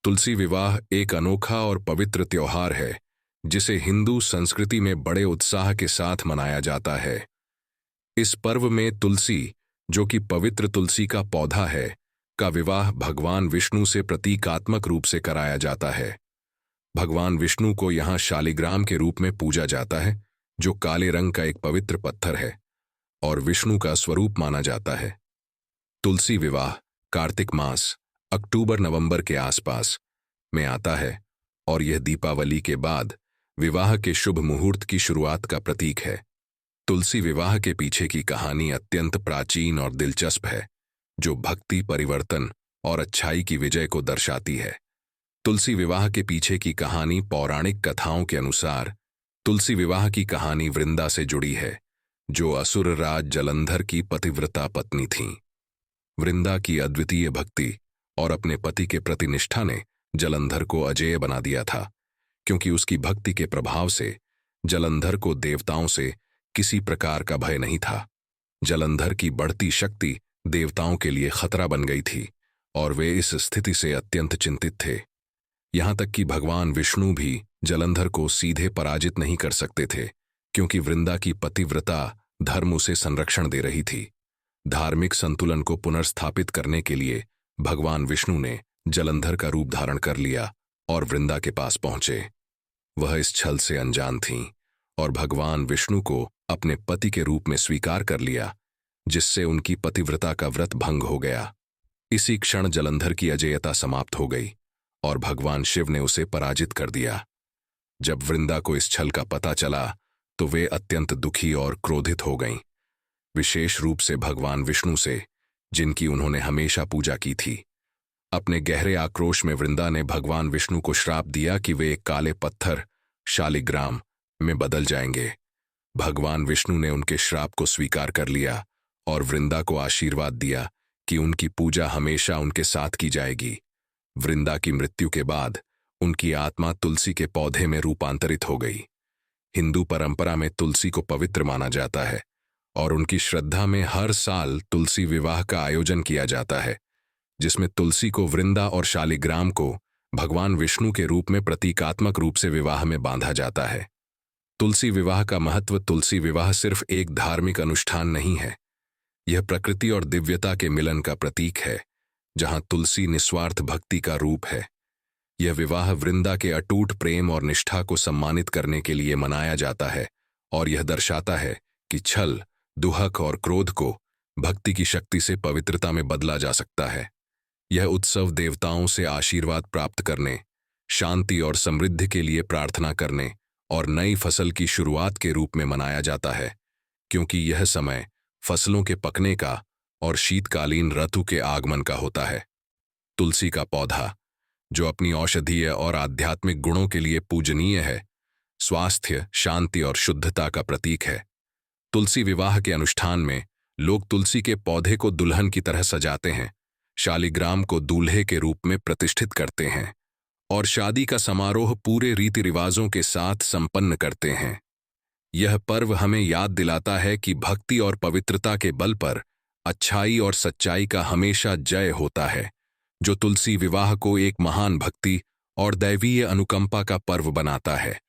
तुलसी विवाह एक अनोखा और पवित्र त्योहार है जिसे हिंदू संस्कृति में बड़े उत्साह के साथ मनाया जाता है। इस पर्व में तुलसी, जो कि पवित्र तुलसी का पौधा है, का विवाह भगवान विष्णु से प्रतीकात्मक रूप से कराया जाता है। भगवान विष्णु को यहाँ शालिग्राम के रूप में पूजा जाता है, जो काले रंग का एक पवित्र पत्थर है और विष्णु का स्वरूप माना जाता है। तुलसी विवाह कार्तिक मास अक्टूबर-नवंबर के आसपास में आता है और यह दीपावली के बाद विवाह के शुभ मुहूर्त की शुरुआत का प्रतीक है। तुलसी विवाह के पीछे की कहानी अत्यंत प्राचीन और दिलचस्प है, जो भक्ति, परिवर्तन और अच्छाई की विजय को दर्शाती है। तुलसी विवाह के पीछे की कहानी पौराणिक कथाओं के अनुसार तुलसी विवाह की कहानी वृंदा से जुड़ी है, जो असुर राज जलंधर की पतिव्रता पत्नी थीं। वृंदा की अद्वितीय भक्ति और अपने पति के प्रति निष्ठा ने जलंधर को अजेय बना दिया था, क्योंकि उसकी भक्ति के प्रभाव से जलंधर को देवताओं से किसी प्रकार का भय नहीं था। जलंधर की बढ़ती शक्ति देवताओं के लिए खतरा बन गई थी और वे इस स्थिति से अत्यंत चिंतित थे। यहां तक कि भगवान विष्णु भी जलंधर को सीधे पराजित नहीं कर सकते थे, क्योंकि वृंदा की पतिव्रता धर्म उसे संरक्षण दे रही थी। धार्मिक संतुलन को पुनर्स्थापित करने के लिए भगवान विष्णु ने जलंधर का रूप धारण कर लिया और वृंदा के पास पहुंचे। वह इस छल से अनजान थीं और भगवान विष्णु को अपने पति के रूप में स्वीकार कर लिया, जिससे उनकी पतिव्रता का व्रत भंग हो गया। इसी क्षण जलंधर की अजेयता समाप्त हो गई और भगवान शिव ने उसे पराजित कर दिया। जब वृंदा को इस छल का पता चला तो वे अत्यंत दुखी और क्रोधित हो गईं, विशेष रूप से भगवान विष्णु से, जिनकी उन्होंने हमेशा पूजा की थी। अपने गहरे आक्रोश में वृंदा ने भगवान विष्णु को श्राप दिया कि वे एक काले पत्थर शालिग्राम में बदल जाएंगे। भगवान विष्णु ने उनके श्राप को स्वीकार कर लिया और वृंदा को आशीर्वाद दिया कि उनकी पूजा हमेशा उनके साथ की जाएगी। वृंदा की मृत्यु के बाद उनकी आत्मा तुलसी के पौधे में रूपांतरित हो गई। हिंदू परंपरा में तुलसी को पवित्र माना जाता है और उनकी श्रद्धा में हर साल तुलसी विवाह का आयोजन किया जाता है, जिसमें तुलसी को वृंदा और शालिग्राम को भगवान विष्णु के रूप में प्रतीकात्मक रूप से विवाह में बांधा जाता है। तुलसी विवाह का महत्व तुलसी विवाह सिर्फ एक धार्मिक अनुष्ठान नहीं है, यह प्रकृति और दिव्यता के मिलन का प्रतीक है, जहां तुलसी निस्वार्थ भक्ति का रूप है। यह विवाह वृंदा के अटूट प्रेम और निष्ठा को सम्मानित करने के लिए मनाया जाता है और यह दर्शाता है कि छल, दुहक और क्रोध को भक्ति की शक्ति से पवित्रता में बदला जा सकता है। यह उत्सव देवताओं से आशीर्वाद प्राप्त करने, शांति और समृद्धि के लिए प्रार्थना करने और नई फसल की शुरुआत के रूप में मनाया जाता है, क्योंकि यह समय फसलों के पकने का और शीतकालीन ऋतु के आगमन का होता है। तुलसी का पौधा, जो अपनी औषधीय और आध्यात्मिक गुणों के लिए पूजनीय है, स्वास्थ्य, शांति और शुद्धता का प्रतीक है। तुलसी विवाह के अनुष्ठान में लोग तुलसी के पौधे को दुल्हन की तरह सजाते हैं, शालिग्राम को दूल्हे के रूप में प्रतिष्ठित करते हैं और शादी का समारोह पूरे रीति रिवाजों के साथ संपन्न करते हैं। यह पर्व हमें याद दिलाता है कि भक्ति और पवित्रता के बल पर अच्छाई और सच्चाई का हमेशा जय होता है, जो तुलसी विवाह को एक महान भक्ति और दैवीय अनुकंपा का पर्व बनाता है।